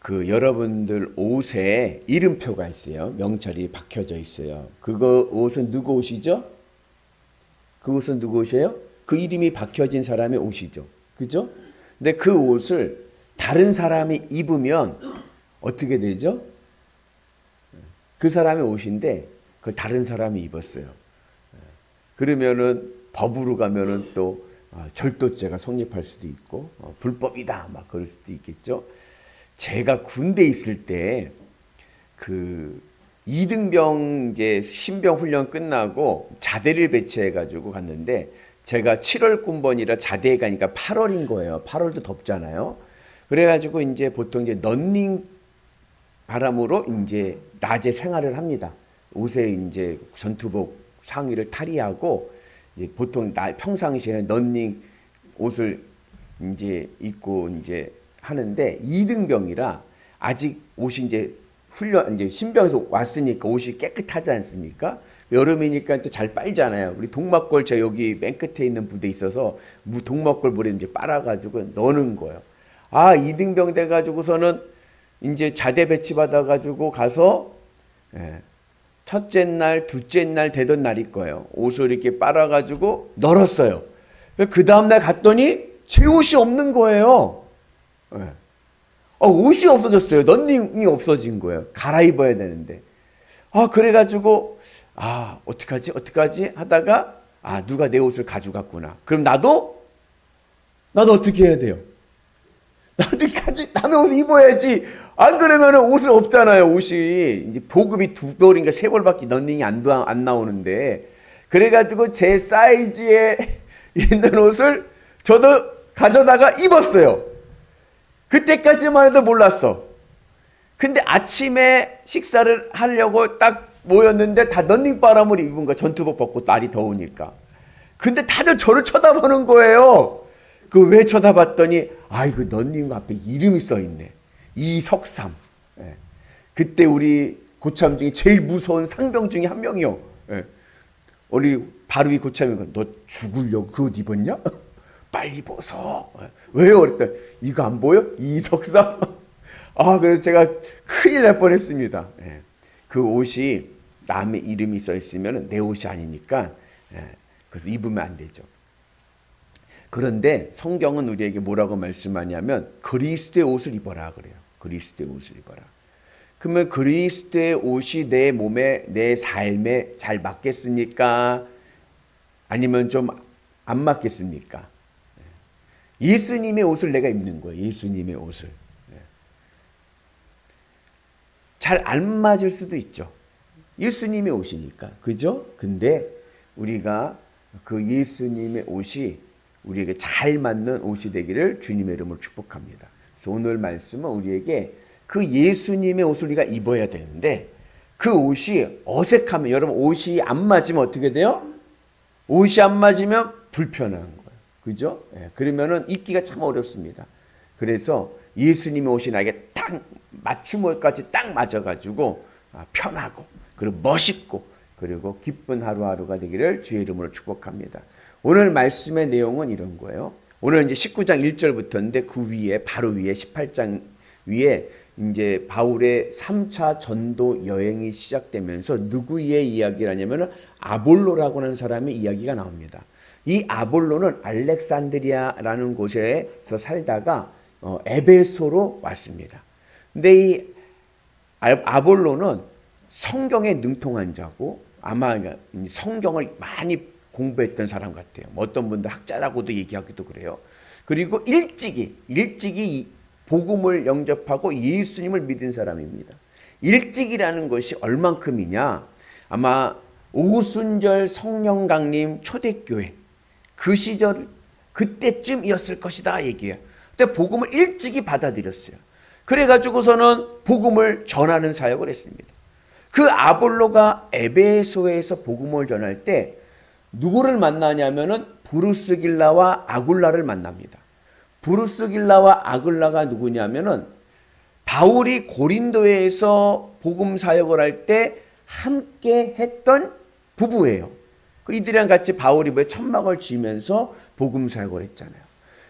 그 여러분들 옷에 이름표가 있어요. 명찰이 박혀져 있어요. 그거 옷은 누구 옷이죠? 그 옷은 누구 옷이에요? 그 이름이 박혀진 사람의 옷이죠. 그죠? 근데 그 옷을 다른 사람이 입으면 어떻게 되죠? 그 사람의 옷인데 그 다른 사람이 입었어요. 그러면은 법으로 가면은 또 절도죄가 성립할 수도 있고 불법이다 막 그럴 수도 있겠죠. 제가 군대 있을 때 그 이등병 이제 신병 훈련 끝나고 자대를 배치해 가지고 갔는데 제가 7월 군번이라 자대에 가니까 8월인 거예요. 8월도 덥잖아요. 그래 가지고 이제 보통 이제 런닝 바람으로 이제 낮에 생활을 합니다. 옷에 이제 전투복 상의를 탈의하고 이제 보통 평상시에는 런닝 옷을 이제 입고 이제 하는데 이등병이라 아직 옷이 이제 훈련 이제 신병에서 왔으니까 옷이 깨끗하지 않습니까? 여름이니까 또 잘 빨잖아요. 우리 동막골 제 여기 맨 끝에 있는 부대에 있어서 동막골 물에 이제 빨아가지고 넣는 거예요. 아 이등병 돼가지고서는 이제 자대 배치 받아가지고 가서 첫째 날, 둘째 날 되던 날일 거예요. 옷을 이렇게 빨아가지고 널었어요. 그 다음날 갔더니 제 옷이 없는 거예요. 옷이 없어졌어요. 런닝이 없어진 거예요. 갈아입어야 되는데. 그래가지고, 어떡하지 하다가, 누가 내 옷을 가져갔구나. 그럼 나도 어떻게 해야 돼요? 나도 남의 옷을 입어야지. 안 그러면 옷을 없잖아요. 옷이. 이제 보급이 2벌인가 3벌밖에 런닝이 안 나오는데. 그래가지고 제 사이즈에 있는 옷을 저도 가져다가 입었어요. 그때까지만 해도 몰랐어. 근데 아침에 식사를 하려고 딱 모였는데 다 런닝바람을 입은 거야. 전투복 벗고 날이 더우니까. 근데 다들 저를 쳐다보는 거예요. 왜 쳐다봤더니 이거 런닝 앞에 이름이 써있네. 이석삼. 그때 우리 고참 중에 제일 무서운 상병 중에 한 명이요. 우리 바로 위 고참이 너 죽으려고 그 옷 입었냐? 빨리 벗어. 왜요? 그랬더니 이거 안 보여? 이석삼. 그래서 제가 큰일 날 뻔했습니다. 그 옷이 남의 이름이 써 있으면 내 옷이 아니니까 그래서 입으면 안 되죠. 그런데 성경은 우리에게 뭐라고 말씀하냐면 그리스도의 옷을 입어라 그래요. 그리스도의 옷을 입어라. 그러면 그리스도의 옷이 내 몸에 내 삶에 잘 맞겠습니까? 아니면 좀 안 맞겠습니까? 예수님의 옷을 내가 입는 거예요. 예수님의 옷을. 잘 안 맞을 수도 있죠. 예수님의 옷이니까. 그죠? 근데 우리가 그 예수님의 옷이 우리에게 잘 맞는 옷이 되기를 주님의 이름으로 축복합니다. 그래서 오늘 말씀은 우리에게 그 예수님의 옷을 우리가 입어야 되는데 그 옷이 어색하면 여러분 옷이 안 맞으면 어떻게 돼요? 옷이 안 맞으면 불편한 거예요. 그죠? 그러면은 입기가 참 어렵습니다. 그래서 예수님의 옷이 나에게 딱 맞춤옷까지 딱 맞아가지고 편하고 그리고 멋있고 그리고 기쁜 하루하루가 되기를 주의 이름으로 축복합니다. 오늘 말씀의 내용은 이런 거예요. 오늘 이제 19장 1절부터인데 그 위에 바로 위에 18장 위에 이제 바울의 3차 전도 여행이 시작되면서 누구의 이야기를 하냐면 아볼로라고 하는 사람의 이야기가 나옵니다. 이 아볼로는 알렉산드리아라는 곳에서 살다가 에베소로 왔습니다. 근데 이 아볼로는 성경에 능통한 자고 아마 성경을 많이 공부했던 사람 같아요. 어떤 분들 학자라고도 얘기하기도 그래요. 그리고 일찍이 복음을 영접하고 예수님을 믿은 사람입니다. 일찍이라는 것이 얼만큼이냐? 아마 오순절 성령 강림 초대교회 그 시절 그때쯤이었을 것이다 얘기해요. 근데 복음을 일찍이 받아들였어요. 그래가지고서는 복음을 전하는 사역을 했습니다. 그 아볼로가 에베소에서 복음을 전할 때 누구를 만나냐면은 브루스길라와 아굴라를 만납니다. 브루스길라와 아굴라가 누구냐면은 바울이 고린도에서 복음 사역을 할 때 함께 했던 부부예요. 이들이랑 같이 바울이 천막을 지으면서 복음 사역을 했잖아요.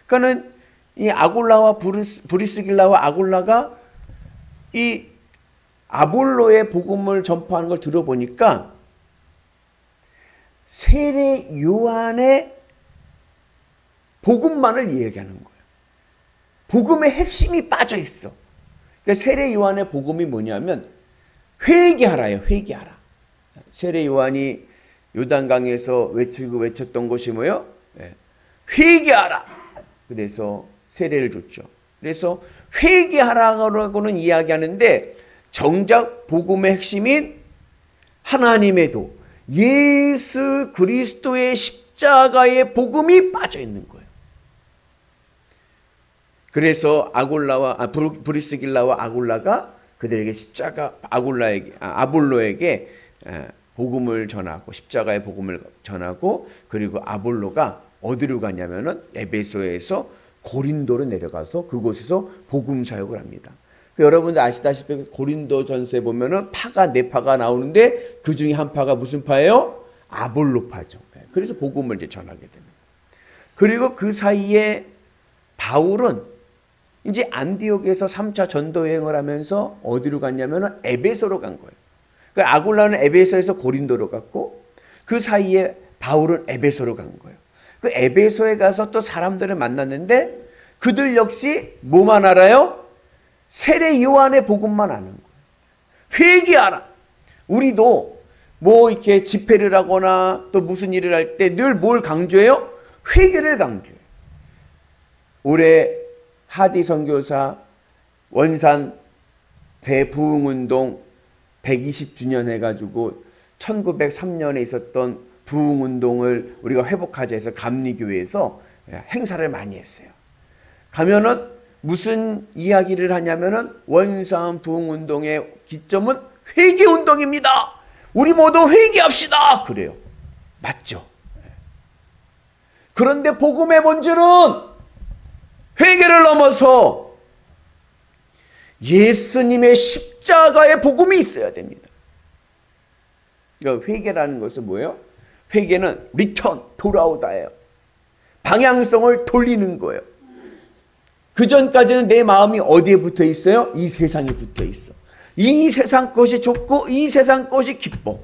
그러니까는 이 아굴라와 브리스길라와 아굴라가 이 아볼로의 복음을 전파하는 걸 들어보니까 세례 요한의 복음만을 이야기하는 거예요. 복음의 핵심이 빠져 있어. 그러니까 세례 요한의 복음이 뭐냐면 회개하라요. 회개하라. 세례 요한이 요단강에서 외쳤던 것이 뭐예요? 회개하라. 그래서 세례를 줬죠. 그래서 회개하라고는 이야기하는데 정작 복음의 핵심인 하나님의 도, 예수 그리스도의 십자가의 복음이 빠져 있는 거예요. 그래서 브리스길라와 아굴라가 그들에게 아볼로에게 복음을 전하고 십자가의 복음을 전하고, 그리고 아볼로가 어디로 가냐면은 에베소에서 고린도로 내려가서 그곳에서 복음 사역을 합니다. 여러분들 아시다시피 고린도 전서에 보면은 네 파가 나오는데 그 중에 한 파가 무슨 파예요? 아볼로 파죠. 그래서 복음을 이제 전하게 됩니다. 그리고 그 사이에 바울은 이제 안디옥에서 3차 전도 여행을 하면서 어디로 갔냐면은 에베소로 간 거예요. 그러니까 아굴라는 에베소에서 고린도로 갔고, 그 사이에 바울은 에베소로 간 거예요. 그 에베소에 가서 또 사람들을 만났는데 그들 역시 뭐만 알아요? 세례 요한의 복음만 아는 거예요. 회개하라. 우리도 뭐 이렇게 집회를 하거나 또 무슨 일을 할 때 늘 뭘 강조해요? 회개를 강조해요. 올해 하디 선교사 원산 대부흥운동 120주년 해가지고 1903년에 있었던 부흥운동을 우리가 회복하자 해서 감리교회에서 행사를 많이 했어요. 가면은 무슨 이야기를 하냐면은 원산 부흥운동의 기점은 회개운동입니다. 우리 모두 회개합시다. 그래요. 맞죠? 그런데 복음의 본질은 회개를 넘어서 예수님의 십자가의 복음이 있어야 됩니다. 그러니까 회개라는 것은 뭐예요? 회개는 리턴, 돌아오다예요. 방향성을 돌리는 거예요. 그 전까지는 내 마음이 어디에 붙어 있어요? 이 세상에 붙어 있어. 이 세상 것이 좋고 이 세상 것이 기뻐.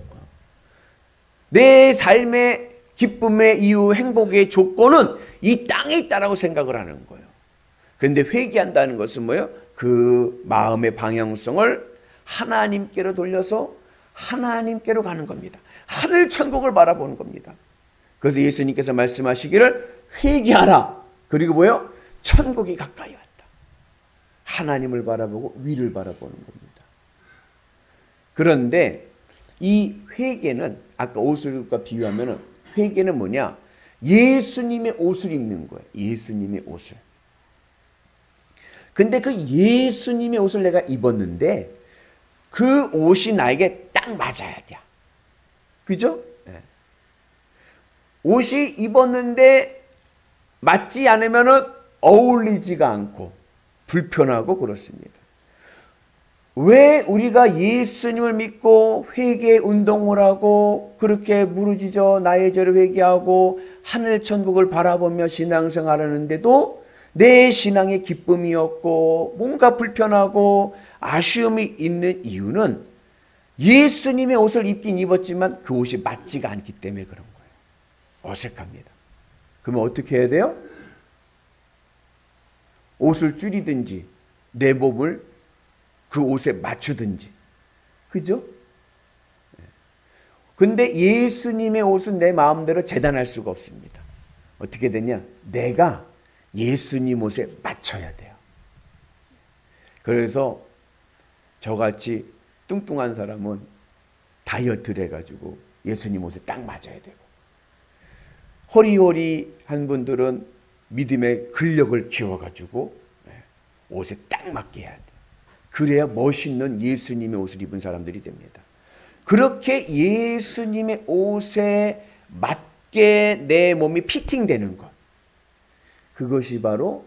내 삶의 기쁨의 이유, 행복의 조건은 이 땅에 있다라고 생각을 하는 거예요. 그런데 회개한다는 것은 뭐예요? 그 마음의 방향성을 하나님께로 돌려서 하나님께로 가는 겁니다. 하늘 천국을 바라보는 겁니다. 그래서 예수님께서 말씀하시기를 회개하라. 그리고 뭐예요? 천국이 가까이 왔다. 하나님을 바라보고 위를 바라보는 겁니다. 그런데 이 회개는 아까 옷과 비유하면 회개는 뭐냐? 예수님의 옷을 입는 거예요. 예수님의 옷을. 근데 그 예수님의 옷을 내가 입었는데 그 옷이 나에게 딱 맞아야 돼. 그죠? 네. 옷이 입었는데 맞지 않으면 어울리지가 않고 불편하고 그렇습니다. 왜 우리가 예수님을 믿고 회개 운동을 하고 그렇게 무르짖어 나의 죄를 회개하고 하늘 천국을 바라보며 신앙생활을 하는데도 내 신앙에 기쁨이 없고 뭔가 불편하고 아쉬움이 있는 이유는 예수님의 옷을 입긴 입었지만 그 옷이 맞지가 않기 때문에 그런 거예요. 어색합니다. 그러면 어떻게 해야 돼요? 옷을 줄이든지 내 몸을 그 옷에 맞추든지. 그죠? 근데 예수님의 옷은 내 마음대로 재단할 수가 없습니다. 어떻게 되냐? 내가 예수님 옷에 맞춰야 돼요. 그래서 저같이 뚱뚱한 사람은 다이어트를 해가지고 예수님 옷에 딱 맞아야 되고, 허리허리한 분들은 믿음의 근력을 키워가지고 옷에 딱 맞게 해야 돼. 그래야 멋있는 예수님의 옷을 입은 사람들이 됩니다. 그렇게 예수님의 옷에 맞게 내 몸이 피팅되는 것, 그것이 바로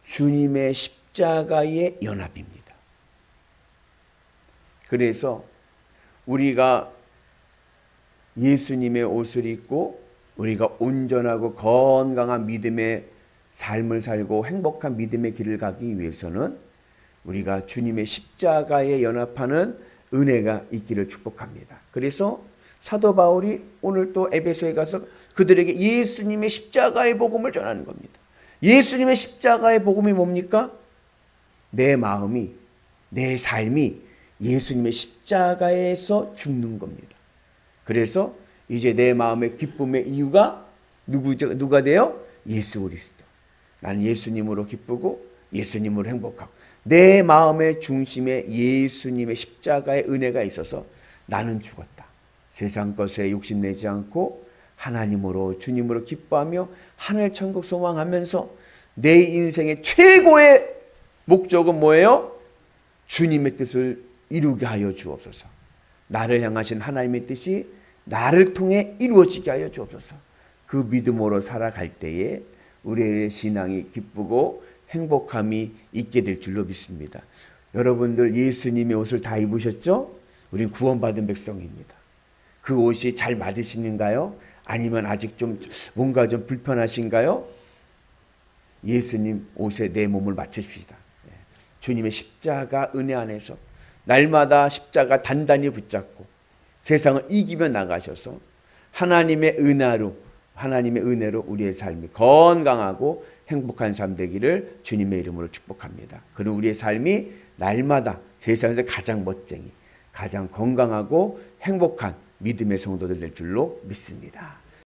주님의 십자가의 연합입니다. 그래서 우리가 예수님의 옷을 입고 우리가 온전하고 건강한 믿음의 삶을 살고 행복한 믿음의 길을 가기 위해서는 우리가 주님의 십자가에 연합하는 은혜가 있기를 축복합니다. 그래서 사도 바울이 오늘 또 에베소에 가서 그들에게 예수님의 십자가의 복음을 전하는 겁니다. 예수님의 십자가의 복음이 뭡니까? 내 마음이, 내 삶이 예수님의 십자가에서 죽는 겁니다. 그래서 이제 내 마음의 기쁨의 이유가 누가 돼요? 예수 그리스도. 나는 예수님으로 기쁘고 예수님으로 행복하고 내 마음의 중심에 예수님의 십자가의 은혜가 있어서 나는 죽었다. 세상 것에 욕심내지 않고 하나님으로 주님으로 기뻐하며 하늘 천국 소망하면서 내 인생의 최고의 목적은 뭐예요? 주님의 뜻을 이루게 하여 주옵소서. 나를 향하신 하나님의 뜻이 나를 통해 이루어지게 하여 주옵소서. 그 믿음으로 살아갈 때에 우리의 신앙이 기쁘고 행복함이 있게 될 줄로 믿습니다. 여러분들 예수님의 옷을 다 입으셨죠? 우린 구원받은 백성입니다. 그 옷이 잘 맞으시는가요? 아니면 아직 좀 뭔가 좀 불편하신가요? 예수님 옷에 내 몸을 맞추십시다. 주님의 십자가 은혜 안에서 날마다 십자가 단단히 붙잡고 세상을 이기며 나가셔서 하나님의 은혜로 우리의 삶이 건강하고 행복한 삶 되기를 주님의 이름으로 축복합니다. 그리고 우리의 삶이 날마다 세상에서 가장 멋쟁이, 가장 건강하고 행복한 믿음의 성도들 될 줄로 믿습니다.